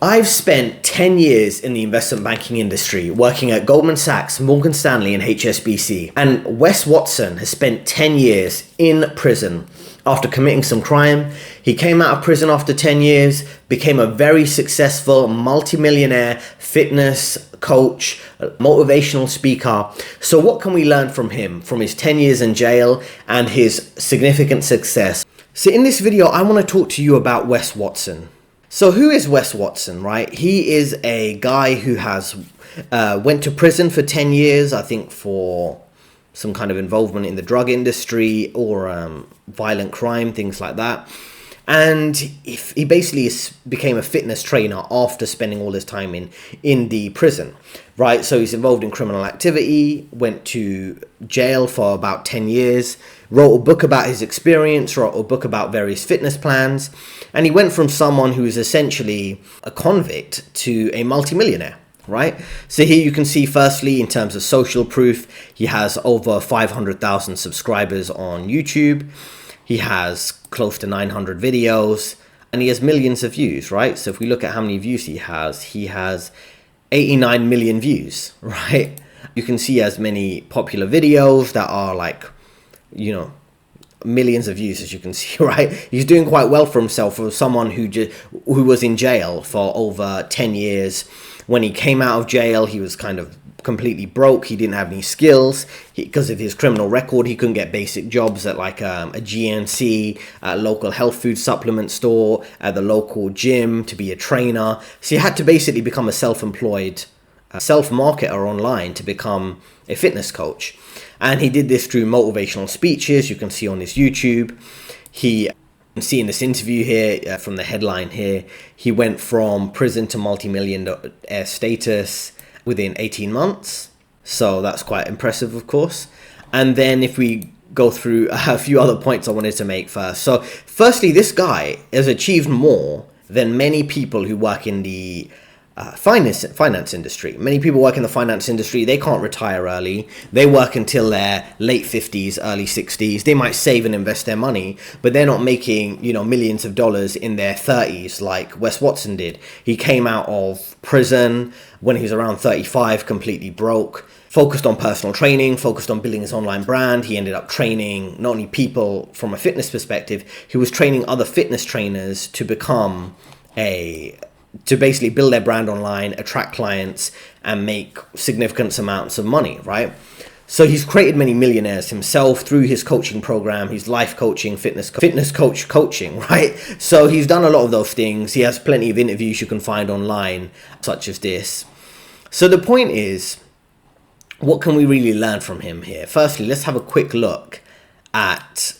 I've spent 10 years in the investment banking industry, working at Goldman Sachs, Morgan Stanley, and HSBC. And Wes Watson has spent 10 years in prison after committing some crime. He came out of prison after 10 years, became a very successful multimillionaire fitness coach, motivational speaker. So what can we learn from him, from his 10 years in jail and his significant success? So in this video, I want to talk to you about Wes Watson. So who is Wes Watson, right? He is a guy who has went to prison for 10 years, I think for some kind of involvement in the drug industry or violent crime, things like that. And he basically became a fitness trainer after spending all his time in the prison, right? So he's involved in criminal activity, went to jail for about 10 years, wrote a book about his experience, wrote a book about various fitness plans, and he went from someone who is essentially a convict to a multimillionaire. Right? So here you can see, firstly, in terms of social proof, he has over 500,000 subscribers on YouTube. He has close to 900 videos and he has millions of views, right? So if we look at how many views he has 89 million views, right? You can see he has many popular videos that are like, millions of views, as you can see, right? He's doing quite well for himself, for someone who was in jail for over 10 years. When he came out of jail, he was kind of completely broke. He didn't have any skills because of his criminal record. He couldn't get basic jobs at like a GNC, a local health food supplement store, at the local gym, to be a trainer. So he had to basically become a self-employed self-marketer online to become a fitness coach. And he did this through motivational speeches. You can see on his YouTube. You can see in this interview here, from the headline here, he went from prison to multi-millionaire status within 18 months. So that's quite impressive, of course. And then if we go through a few other points I wanted to make first. So firstly, this guy has achieved more than many people who work in the finance industry. Many people work in the finance industry. They can't retire early. They work until their late 50s, early 60s. They might save and invest their money, but they're not making, millions of dollars in their 30s like Wes Watson did. He came out of prison when he was around 35, completely broke, focused on personal training, focused on building his online brand. He ended up training not only people from a fitness perspective, he was training other fitness trainers to basically build their brand online, attract clients, and make significant amounts of money, right? So he's created many millionaires himself through his coaching program, his life coaching, fitness coach coaching, right? So he's done a lot of those things. He has plenty of interviews you can find online, such as this. So the point is, what can we really learn from him here? Firstly, let's have a quick look at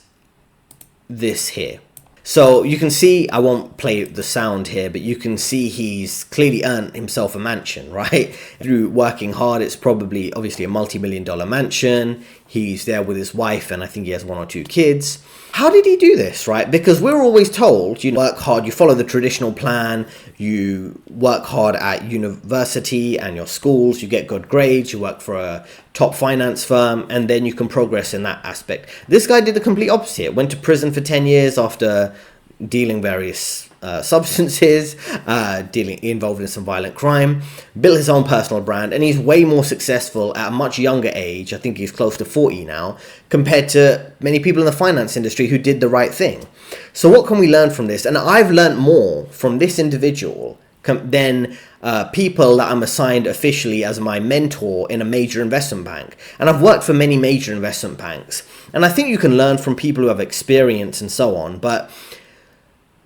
this here. So you can see, I won't play the sound here, but you can see he's clearly earned himself a mansion, right? Through working hard. It's probably obviously a multi-million-dollar mansion. He's there with his wife and I think he has 1 or 2 kids. How did he do this, right? Because we're always told, you work hard, you follow the traditional plan, you work hard at university and your schools, you get good grades, you work for a top finance firm, and then you can progress in that aspect. This guy did the complete opposite. Went to prison for 10 years after dealing various substances, involved in some violent crime, built his own personal brand, and he's way more successful at a much younger age. I think he's close to 40 now, compared to many people in the finance industry who did the right thing. So what can we learn from this? And I've learned more from this individual than people that I'm assigned officially as my mentor in a major investment bank. And I've worked for many major investment banks. And I think you can learn from people who have experience and so on. But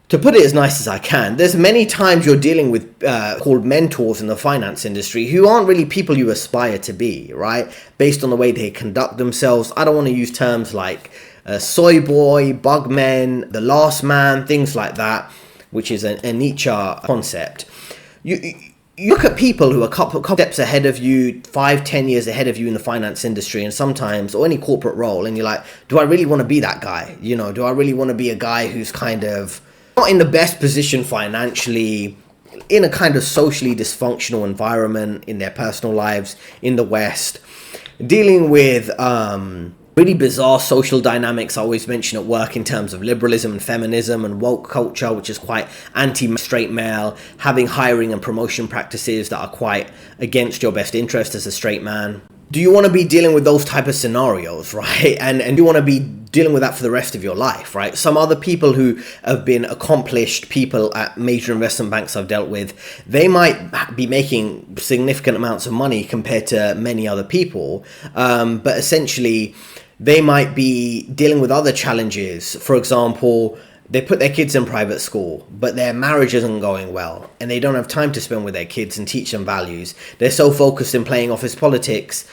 to put it as nice as I can, there's many times you're dealing with called mentors in the finance industry who aren't really people you aspire to be, right? Based on the way they conduct themselves. I don't want to use terms like soy boy, bugmen, the last man, things like that, which is a Nietzsche concept. You look at people who are a couple steps ahead of you, 5-10 years ahead of you in the finance industry, and sometimes, or any corporate role, and you're like, do I really want to be that guy? Do I really want to be a guy who's kind of not in the best position financially, in a kind of socially dysfunctional environment in their personal lives in the West, dealing with Really bizarre social dynamics I always mention at work in terms of liberalism and feminism and woke culture, which is quite anti-straight male, having hiring and promotion practices that are quite against your best interest as a straight man. Do you want to be dealing with those type of scenarios, right? And do you want to be dealing with that for the rest of your life, right? Some other people who have been accomplished people at major investment banks I've dealt with, they might be making significant amounts of money compared to many other people. But essentially, they might be dealing with other challenges. For example, they put their kids in private school, but their marriage isn't going well, and they don't have time to spend with their kids and teach them values. They're so focused in playing office politics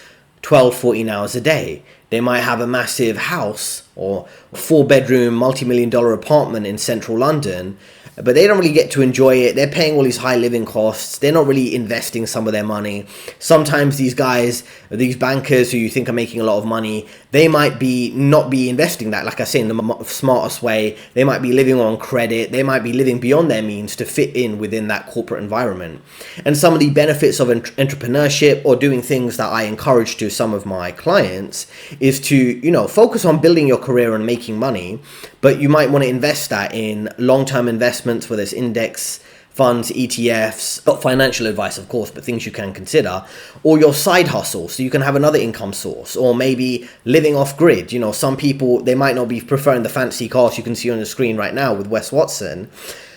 12, 14 hours a day. They might have a massive house or 4-bedroom, multi-million-dollar apartment in central London, but they don't really get to enjoy it. They're paying all these high living costs. They're not really investing some of their money. Sometimes these guys, these bankers who you think are making a lot of money, they might be not be investing that, like I say, in the smartest way. They might be living on credit. They might be living beyond their means to fit in within that corporate environment. And some of the benefits of entrepreneurship or doing things that I encourage to some of my clients is to, focus on building your career and making money, but you might want to invest that in long-term investments, whether it's index funds, ETFs, not financial advice, of course, but things you can consider, or your side hustle, so you can have another income source, or maybe living off grid. Some people, they might not be preferring the fancy cars you can see on the screen right now with Wes Watson.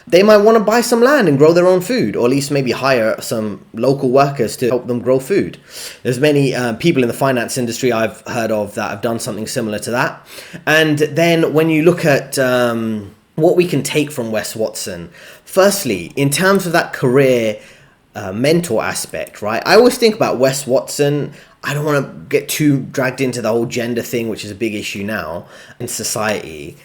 They might want to buy some land and grow their own food, or at least maybe hire some local workers to help them grow food. There's many people in the finance industry I've heard of that have done something similar to that. And then when you look at what we can take from Wes Watson, firstly, in terms of that career mentor aspect, right? I always think about Wes Watson. I don't want to get too dragged into the whole gender thing, which is a big issue now in society.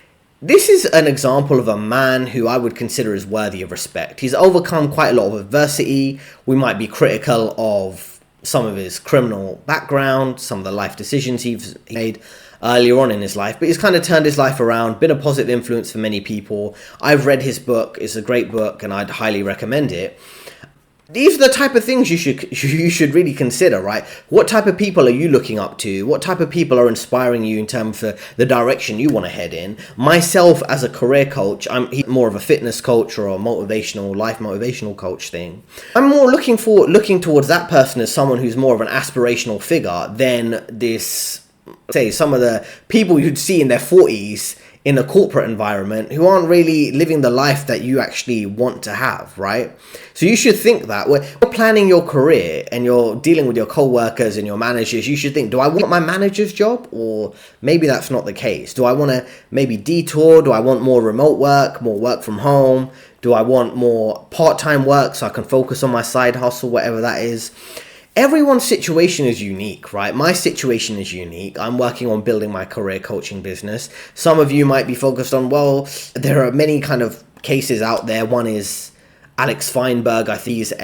This is an example of a man who I would consider is worthy of respect. He's overcome quite a lot of adversity. We might be critical of some of his criminal background, some of the life decisions he's made earlier on in his life, but he's kind of turned his life around, been a positive influence for many people. I've read his book. It's a great book, and I'd highly recommend it. These are the type of things you should really consider, right? What type of people are you looking up to? What type of people are inspiring you in terms of the direction you want to head in? Myself, as a career coach, I'm more of a fitness coach or a life motivational coach thing. I'm more looking towards that person as someone who's more of an aspirational figure than some of the people you'd see in their 40s in a corporate environment who aren't really living the life that you actually want to have, right? So you should think that when you're planning your career and you're dealing with your co-workers and your managers, you should think, do I want my manager's job? Or maybe that's not the case. Do I want to maybe detour? Do I want more remote work, more work from home? Do I want more part-time work so I can focus on my side hustle, whatever that is? Everyone's situation is unique, right? My situation is unique. I'm working on building my career coaching business. Some of you might be focused on, there are many kind of cases out there. One is Alex Feinberg. I think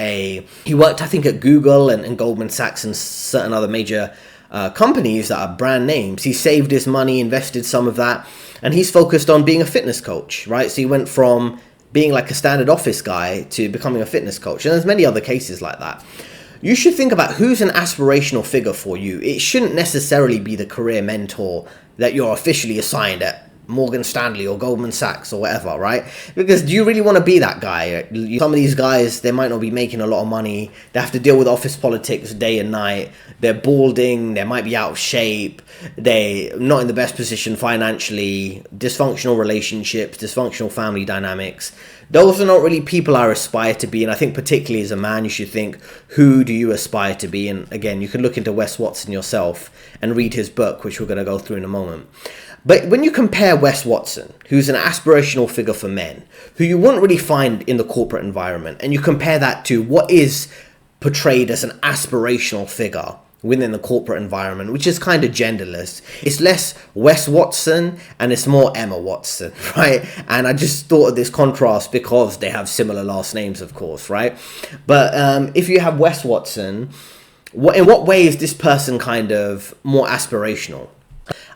he worked, at Google and Goldman Sachs and certain other major companies that are brand names. He saved his money, invested some of that, and he's focused on being a fitness coach, right? So he went from being like a standard office guy to becoming a fitness coach. And there's many other cases like that. You should think about who's an aspirational figure for you. It shouldn't necessarily be the career mentor that you're officially assigned at Morgan Stanley or Goldman Sachs or whatever, right? Because do you really want to be that guy? Some of these guys, they might not be making a lot of money. They have to deal with office politics day and night. They're balding. They might be out of shape. They're not in the best position financially. Dysfunctional relationships, dysfunctional family dynamics. Those are not really people I aspire to be. And I think particularly as a man, you should think, who do you aspire to be? And again, you can look into Wes Watson yourself and read his book, which we're going to go through in a moment. But when you compare Wes Watson, who's an aspirational figure for men, who you wouldn't really find in the corporate environment, and you compare that to what is portrayed as an aspirational figure within the corporate environment, which is kind of genderless. It's less Wes Watson and it's more Emma Watson, right? And I just thought of this contrast because they have similar last names, of course, right? But if you have Wes Watson, in what way is this person kind of more aspirational?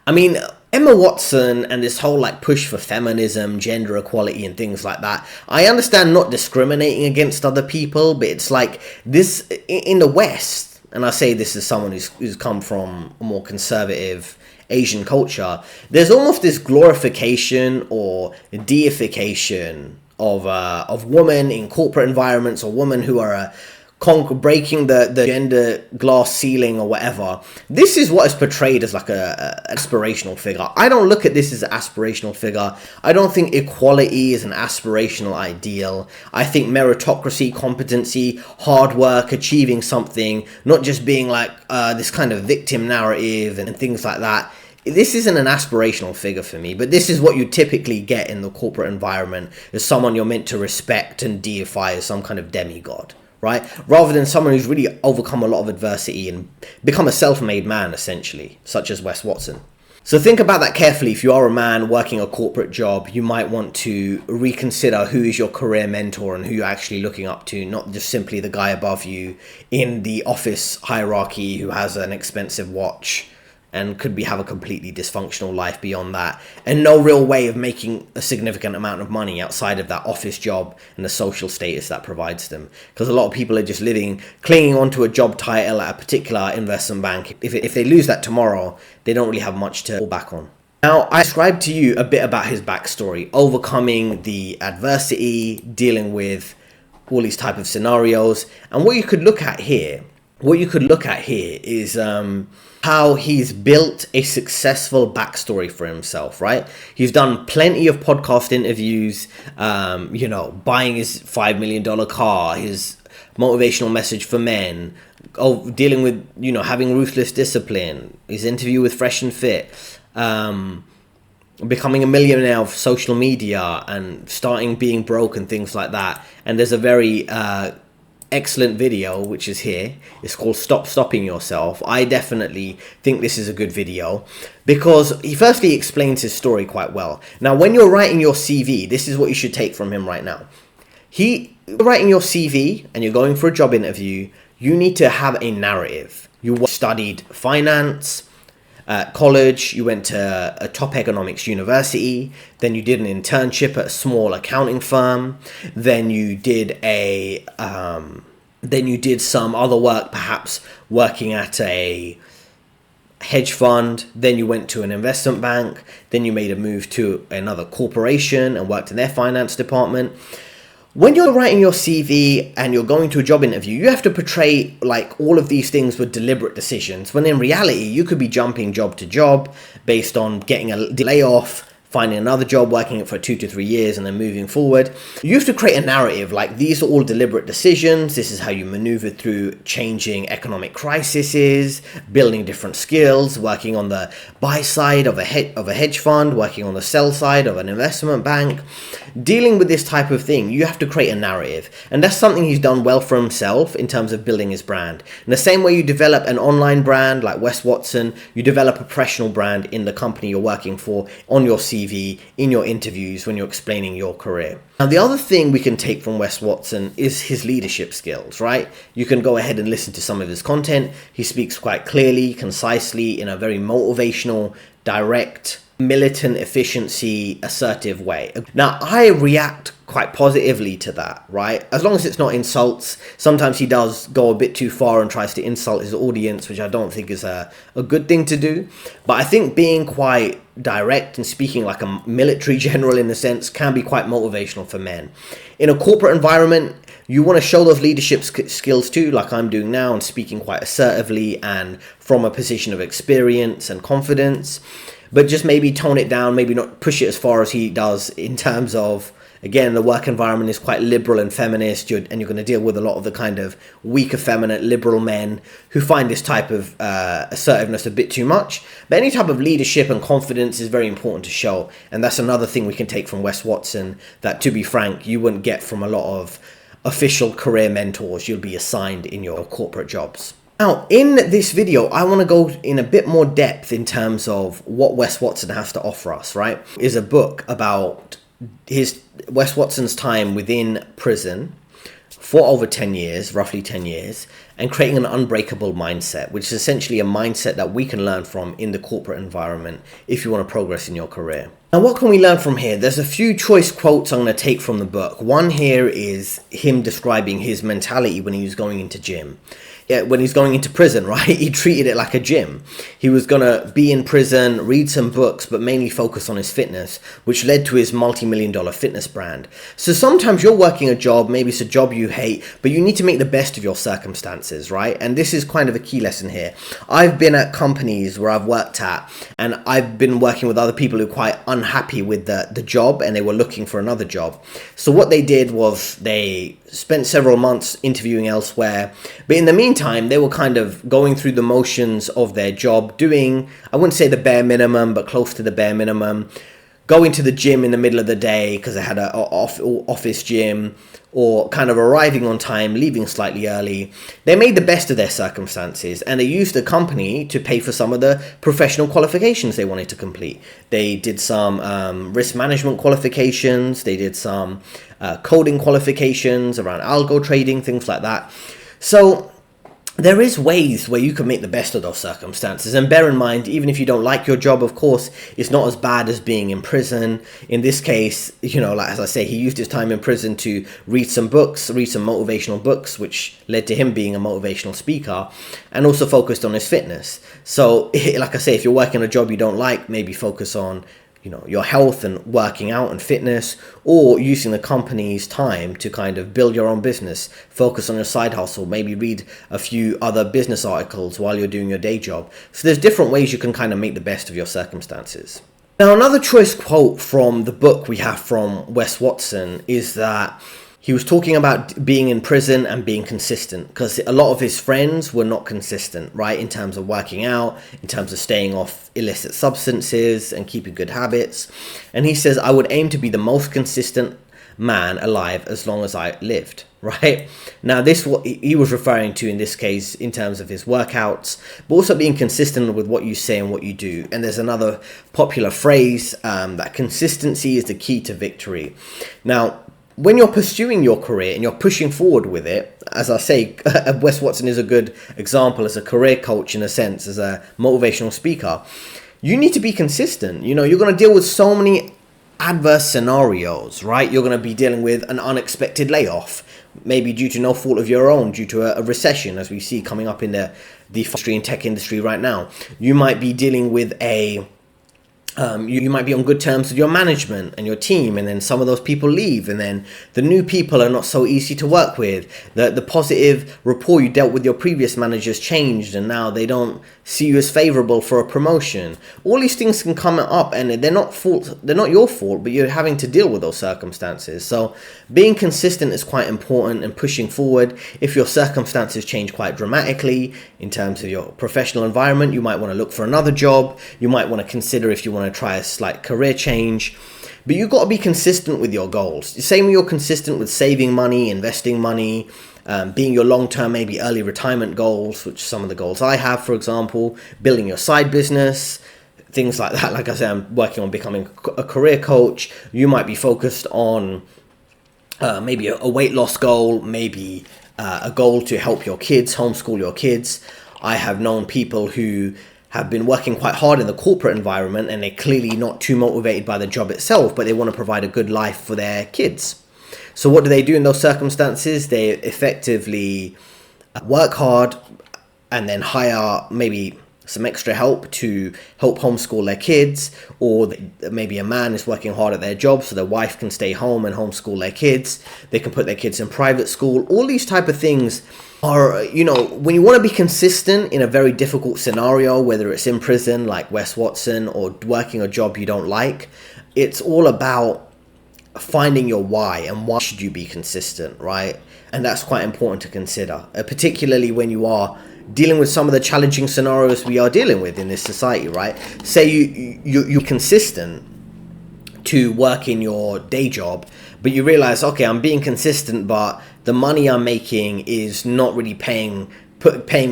I mean, Emma Watson and this whole push for feminism, gender equality and things like that, I understand not discriminating against other people, but it's like this in the West, and I say this as someone who's come from a more conservative Asian culture, there's almost this glorification or deification of women in corporate environments, or women who are breaking the gender glass ceiling or whatever. This is what is portrayed as like a aspirational figure. I don't look at this as an aspirational figure. I don't think equality is an aspirational ideal. I think meritocracy, competency, hard work, achieving something, not just being like this kind of victim narrative and things like that. This isn't an aspirational figure for me, but this is what you typically get in the corporate environment, as someone you're meant to respect and deify as some kind of demigod. Right? Rather than someone who's really overcome a lot of adversity and become a self-made man, essentially, such as Wes Watson. So think about that carefully. If you are a man working a corporate job, you might want to reconsider who is your career mentor and who you're actually looking up to, not just simply the guy above you in the office hierarchy who has an expensive watch and could have a completely dysfunctional life beyond that, and no real way of making a significant amount of money outside of that office job and the social status that provides them. Because a lot of people are just clinging onto a job title at a particular investment bank. If they lose that tomorrow, they don't really have much to fall back on. Now, I described to you a bit about his backstory, overcoming the adversity, dealing with all these type of scenarios. And what you could look at here is how he's built a successful backstory for himself, right? He's done plenty of podcast interviews, buying his $5 million car, his motivational message for men, dealing with, having ruthless discipline, his interview with Fresh and Fit, becoming a millionaire of social media and starting being broke and things like that. And there's a very excellent video which is here. It's called Stop Stopping Yourself. I definitely think this is a good video because he firstly explains his story quite well. Now, when you're writing your CV, this is what you should take from him right now. You're writing your CV and you're going for a job interview, you need to have a narrative. You studied finance at college, you went to a top economics university, then you did an internship at a small accounting firm, then you did some other work, perhaps working at a hedge fund, then you went to an investment bank, then you made a move to another corporation and worked in their finance department. When you're writing your CV and you're going to a job interview, you have to portray like all of these things were deliberate decisions, when in reality, you could be jumping job to job based on getting a layoff, finding another job, working it for 2 to 3 years, and then moving forward. You have to create a narrative like these are all deliberate decisions. This is how you maneuver through changing economic crises, building different skills, working on the buy side of a hedge fund, working on the sell side of an investment bank. Dealing with this type of thing, you have to create a narrative. And that's something he's done well for himself in terms of building his brand. In the same way you develop an online brand like Wes Watson, you develop a professional brand in the company you're working for, on your CV, in your interviews, when you're explaining your career. Now, the other thing we can take from Wes Watson is his leadership skills, right? You can go ahead and listen to some of his content. He speaks quite clearly, concisely, in a very motivational, direct, militant efficiency, assertive way. Now, I react quite positively to that, right? As long as it's not insults. Sometimes he does go a bit too far and tries to insult his audience, which I don't think is a good thing to do. But I think being quite direct and speaking like a military general in a sense can be quite motivational for men. In a corporate environment, you want to show those leadership skills too, like I'm doing now, and speaking quite assertively and from a position of experience and confidence. But just maybe tone it down, maybe not push it as far as he does in terms of, again, the work environment is quite liberal and feminist, and you're going to deal with a lot of the kind of weak, effeminate, liberal men who find this type of assertiveness a bit too much. But any type of leadership and confidence is very important to show. And that's another thing we can take from Wes Watson that, to be frank, you wouldn't get from a lot of official career mentors you'll be assigned in your corporate jobs. Now, in this video, I want to go in a bit more depth in terms of what Wes Watson has to offer us, right? Is a book about Wes Watson's time within prison for over 10 years, roughly 10 years, and creating an unbreakable mindset, which is essentially a mindset that we can learn from in the corporate environment if you want to progress in your career. Now, what can we learn from here? There's a few choice quotes I'm going to take from the book. One here is him describing his mentality when he was going into gym. Yeah, when he's going into prison, right? He treated it like a gym. He was going to be in prison, read some books, but mainly focus on his fitness, which led to his multi-million-dollar fitness brand. So sometimes you're working a job, maybe it's a job you hate, but you need to make the best of your circumstances, right? And this is kind of a key lesson here. I've been at companies where I've worked at, and I've been working with other people who are quite unhappy with the job, and they were looking for another job. So what they did was they spent several months interviewing elsewhere, but in the meantime they were kind of going through the motions of their job, doing, I wouldn't say the bare minimum, but close to the bare minimum, going to the gym in the middle of the day because they had an office gym, or kind of arriving on time, leaving slightly early. They made the best of their circumstances, and they used the company to pay for some of the professional qualifications they wanted to complete. They did some risk management qualifications, they did some coding qualifications around algo trading, things like that. So there is ways where you can make the best of those circumstances. And bear in mind, even if you don't like your job, of course, it's not as bad as being in prison. In this case, you know, like as I say, he used his time in prison to read some books, read some motivational books, which led to him being a motivational speaker, and also focused on his fitness. So like I say, if you're working a job you don't like, maybe focus on, you know, your health and working out and fitness, or using the company's time to kind of build your own business, focus on your side hustle, maybe read a few other business articles while you're doing your day job. So there's different ways you can kind of make the best of your circumstances. Now, another choice quote from the book we have from Wes Watson is that he was talking about being in prison and being consistent, because a lot of his friends were not consistent, right? In terms of working out, in terms of staying off illicit substances and keeping good habits. And he says, I would aim to be the most consistent man alive as long as I lived, right? Now, this what he was referring to in this case in terms of his workouts, but also being consistent with what you say and what you do. And there's another popular phrase that consistency is the key to victory. Now, when you're pursuing your career and you're pushing forward with it, as I say, Wes Watson is a good example as a career coach, in a sense, as a motivational speaker. You need to be consistent. You know, you're going to deal with so many adverse scenarios, right? You're going to be dealing with an unexpected layoff, maybe due to no fault of your own, due to a recession, as we see coming up in the industry and tech industry right now. You might be dealing with you might be on good terms with your management and your team, and then some of those people leave, and then the new people are not so easy to work with. The positive rapport you dealt with your previous managers changed, and now they don't see you as favorable for a promotion. All these things can come up, and they're not your fault, but you're having to deal with those circumstances. So being consistent is quite important, and pushing forward. If your circumstances change quite dramatically in terms of your professional environment, you might want to look for another job. You might want to consider if you want to try a slight career change. But you've got to be consistent with your goals. Same when you're consistent with saving money, investing money, being your long-term, maybe early retirement goals, which some of the goals I have, for example, building your side business, things like that. Like I said, I'm working on becoming a career coach. You might be focused on maybe a weight loss goal, maybe a goal to help your kids, homeschool your kids. I have known people who have been working quite hard in the corporate environment, and they're clearly not too motivated by the job itself, but they want to provide a good life for their kids. So what do they do in those circumstances? They effectively work hard and then hire maybe some extra help to help homeschool their kids, or maybe a man is working hard at their job so their wife can stay home and homeschool their kids. They can put their kids in private school. All these type of things are, you know, when you want to be consistent in a very difficult scenario, whether it's in prison like Wes Watson or working a job you don't like, it's all about finding your why and why should you be consistent, right? And that's quite important to consider, particularly when you are dealing with some of the challenging scenarios we are dealing with in this society, right? Say you're consistent to work in your day job, but you realize, okay, I'm being consistent, but the money I'm making is not really paying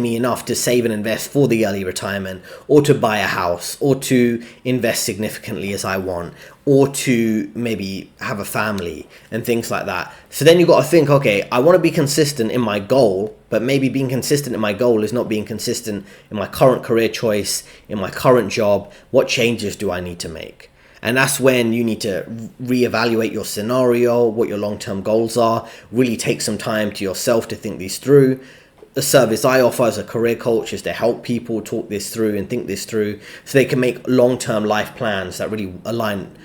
me enough to save and invest for the early retirement, or to buy a house, or to invest significantly as I want, or to maybe have a family and things like that. So then you've got to think, okay, I want to be consistent in my goal, but maybe being consistent in my goal is not being consistent in my current career choice, in my current job. What changes do I need to make? And that's when you need to reevaluate your scenario, what your long-term goals are, really take some time to yourself to think these through. The service I offer as a career coach is to help people talk this through and think this through so they can make long-term life plans that really align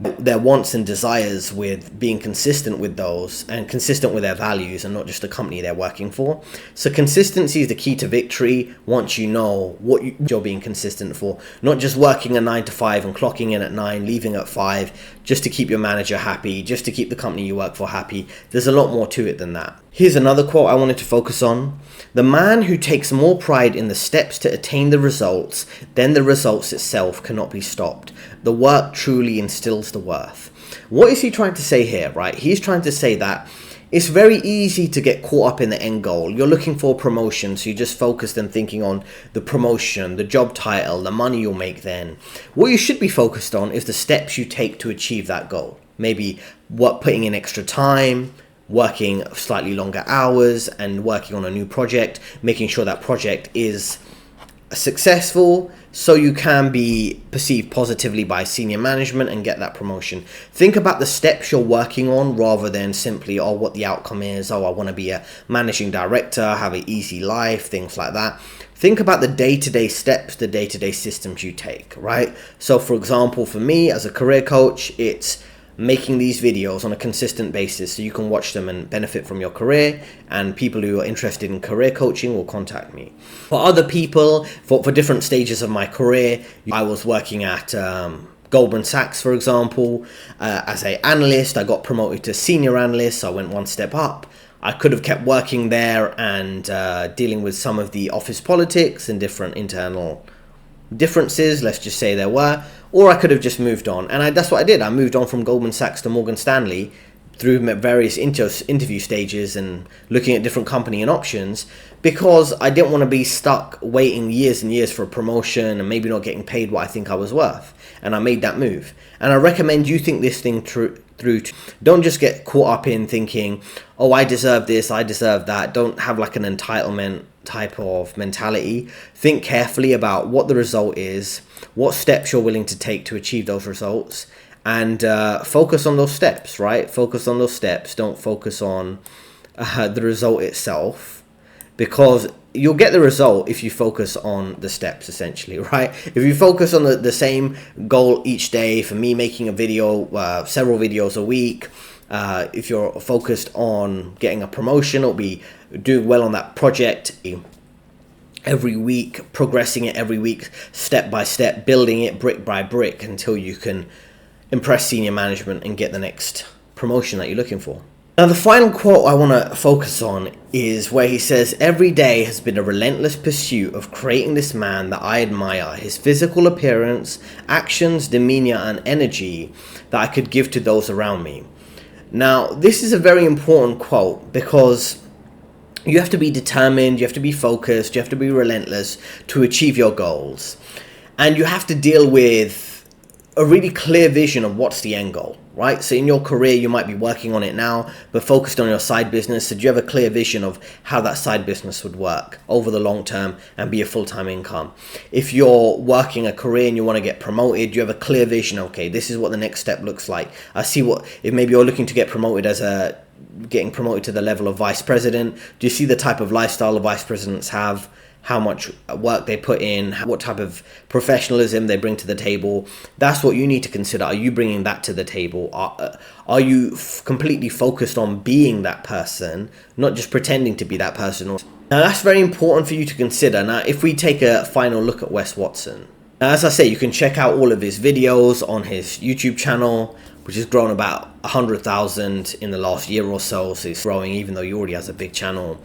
their wants and desires with being consistent with those and consistent with their values and not just the company they're working for. So consistency is the key to victory once you know what you're being consistent for, not just working a 9 to 5 and clocking in at 9, leaving at 5 just to keep your manager happy, just to keep the company you work for happy. There's a lot more to it than that. Here's another quote I wanted to focus on. The man who takes more pride in the steps to attain the results than the results itself cannot be stopped. The work truly instills the worth. What is he trying to say here, right? He's trying to say that it's very easy to get caught up in the end goal. You're looking for a promotion, so you're just focused and thinking on the promotion, the job title, the money you'll make then. What you should be focused on is the steps you take to achieve that goal. Maybe putting in extra time, working slightly longer hours and working on a new project, making sure that project is successful so you can be perceived positively by senior management and get that promotion. Think about the steps you're working on rather than simply, what the outcome is. I want to be a managing director, have an easy life, things like that. Think about the day-to-day steps, the day-to-day systems you take, right? So for example, for me as a career coach, it's making these videos on a consistent basis so you can watch them and benefit from your career, and people who are interested in career coaching will contact me. For other people, for different stages of my career, I was working at Goldman Sachs, for example, as an analyst. I got promoted to senior analyst, so I went one step up. I could have kept working there and dealing with some of the office politics and different internal differences, let's just say there were, or I could have just moved on. And that's what I did. I moved on from Goldman Sachs to Morgan Stanley through various interview stages and looking at different company and options, because I didn't want to be stuck waiting years and years for a promotion and maybe not getting paid what I think I was worth. And I made that move. And I recommend you think this thing through. Don't just get caught up in thinking, oh, I deserve this, I deserve that. Don't have like an entitlement type of mentality. Think carefully about what the result is, what steps you're willing to take to achieve those results, and focus on those steps, right? Focus on those steps. Don't focus on the result itself, because you'll get the result if you focus on the steps, essentially, right? If you focus on the same goal each day, for me, making a video, several videos a week, if you're focused on getting a promotion or be doing well on that project every week, progressing it every week, step by step, building it brick by brick until you can impress senior management and get the next promotion that you're looking for. Now, the final quote I want to focus on is where he says, "Every day has been a relentless pursuit of creating this man that I admire, his physical appearance, actions, demeanor, and energy that I could give to those around me." Now, this is a very important quote because you have to be determined, you have to be focused, you have to be relentless to achieve your goals. And you have to deal with a really clear vision of what's the end goal, right? So in your career, you might be working on it now, but focused on your side business. So do you have a clear vision of how that side business would work over the long term and be a full-time income? If you're working a career and you want to get promoted, do you have a clear vision? Okay, this is what the next step looks like. I see if maybe you're looking to get promoted getting promoted to the level of vice president. Do you see the type of lifestyle the vice presidents have? How much work they put in, what type of professionalism they bring to the table? That's what you need to consider. Are you bringing that to the table? Are you completely focused on being that person, not just pretending to be that person? Now, that's very important for you to consider. Now, if we take a final look at Wes Watson, as I say, you can check out all of his videos on his YouTube channel, which has grown about 100,000 in the last year or so. So it's growing even though he already has a big channel.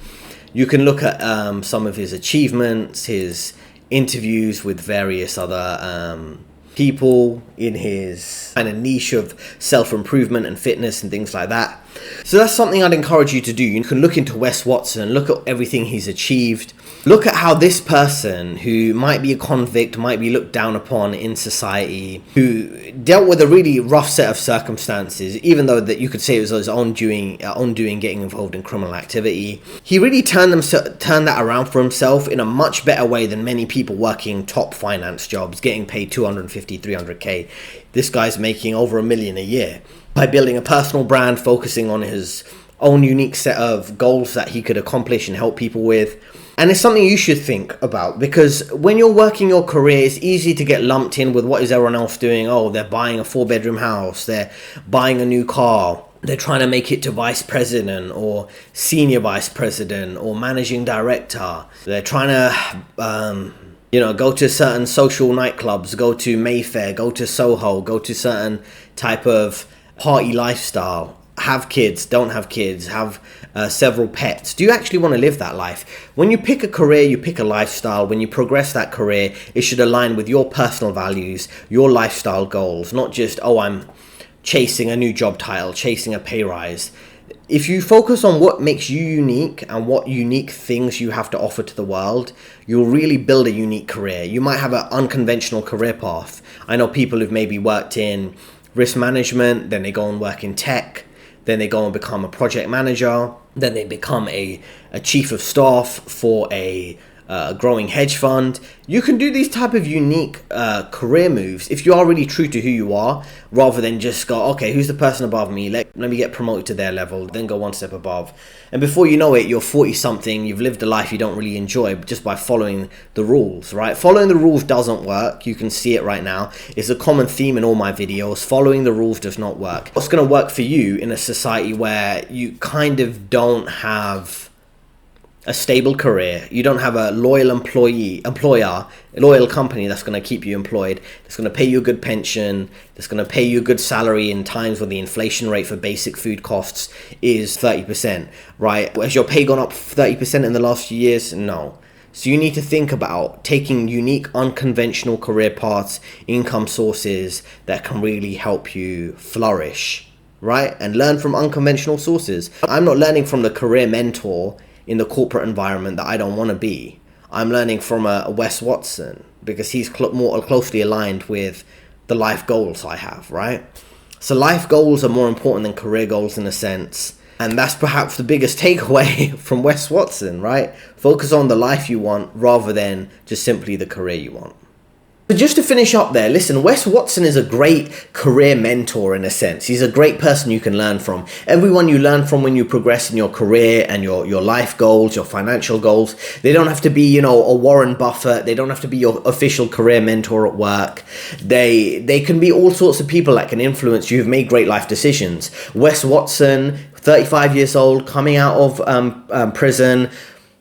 You can look at some of his achievements, his interviews with various other people in his kind of niche of self-improvement and fitness and things like that. So that's something I'd encourage you to do. You can look into Wes Watson, look at everything he's achieved, look at how this person who might be a convict, might be looked down upon in society, who dealt with a really rough set of circumstances, even though that you could say it was his own doing getting involved in criminal activity. He really turned that around for himself in a much better way than many people working top finance jobs, getting paid 250, 300k. This guy's making over $1 million a year by building a personal brand, focusing on his own unique set of goals that he could accomplish and help people with. And it's something you should think about, because when you're working your career, it's easy to get lumped in with what is everyone else doing. Oh, they're buying a 4-bedroom house, they're buying a new car, they're trying to make it to vice president or senior vice president or managing director. They're trying to go to certain social nightclubs, go to Mayfair, go to Soho, go to certain type of party lifestyle, have kids, don't have kids, have several pets. Do you actually want to live that life? When you pick a career, you pick a lifestyle. When you progress that career, it should align with your personal values, your lifestyle goals, not just, oh, I'm chasing a new job title, chasing a pay rise. If you focus on what makes you unique and what unique things you have to offer to the world, you'll really build a unique career. You might have an unconventional career path. I know people who've maybe worked in risk management, then they go and work in tech, then they go and become a project manager, then they become a chief of staff for a growing hedge fund. You can do these type of unique career moves if you are really true to who you are, rather than just go, okay, who's the person above me? Let me get promoted to their level, then go one step above. And before you know it, you're 40-something, you've lived a life you don't really enjoy just by following the rules, right? Following the rules doesn't work. You can see it right now. It's a common theme in all my videos. Following the rules does not work. What's going to work for you in a society where you kind of don't have a stable career, you don't have a loyal employer, a loyal company that's going to keep you employed, that's going to pay you a good pension, that's going to pay you a good salary in times when the inflation rate for basic food costs is 30%, right? Has your pay gone up 30% in the last few years? No. So you need to think about taking unique, unconventional career paths, income sources that can really help you flourish, right? And learn from unconventional sources. I'm not learning from the career mentor in the corporate environment that I don't want to be. I'm learning from a Wes Watson because he's more closely aligned with the life goals I have, right? So life goals are more important than career goals in a sense. And that's perhaps the biggest takeaway from Wes Watson, right? Focus on the life you want rather than just simply the career you want. But just to finish up there, listen, Wes Watson is a great career mentor in a sense. He's a great person you can learn from. Everyone you learn from when you progress in your career and your life goals, your financial goals, they don't have to be, a Warren Buffett. They don't have to be your official career mentor at work. They can be all sorts of people that can influence you who've made great life decisions. Wes Watson, 35 years old, coming out of prison,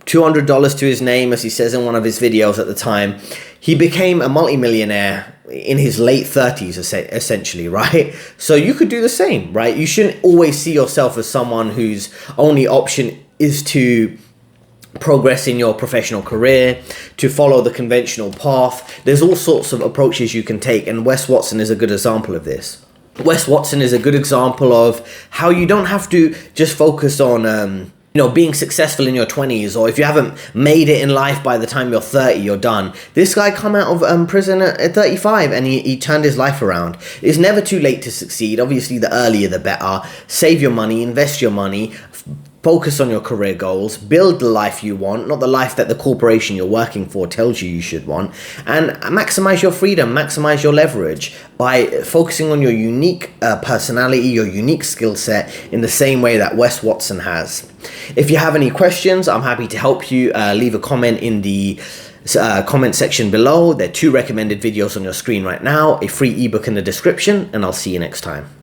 $200 to his name, as he says in one of his videos at the time. He became a multimillionaire in his late 30s, essentially, right? So you could do the same, right? You shouldn't always see yourself as someone whose only option is to progress in your professional career, to follow the conventional path. There's all sorts of approaches you can take, and Wes Watson is a good example of this. Wes Watson is a good example of how you don't have to just focus on being successful in your 20s, or if you haven't made it in life by the time you're 30, you're done. This guy come out of prison at 35 and he turned his life around. It's never too late to succeed. Obviously, the earlier the better. Save your money, invest your money, focus on your career goals, build the life you want, not the life that the corporation you're working for tells you should want, and maximize your freedom, maximize your leverage by focusing on your unique personality, your unique skill set in the same way that Wes Watson has. If you have any questions, I'm happy to help you. Leave a comment in the comment section below. There are 2 recommended videos on your screen right now, a free ebook in the description, and I'll see you next time.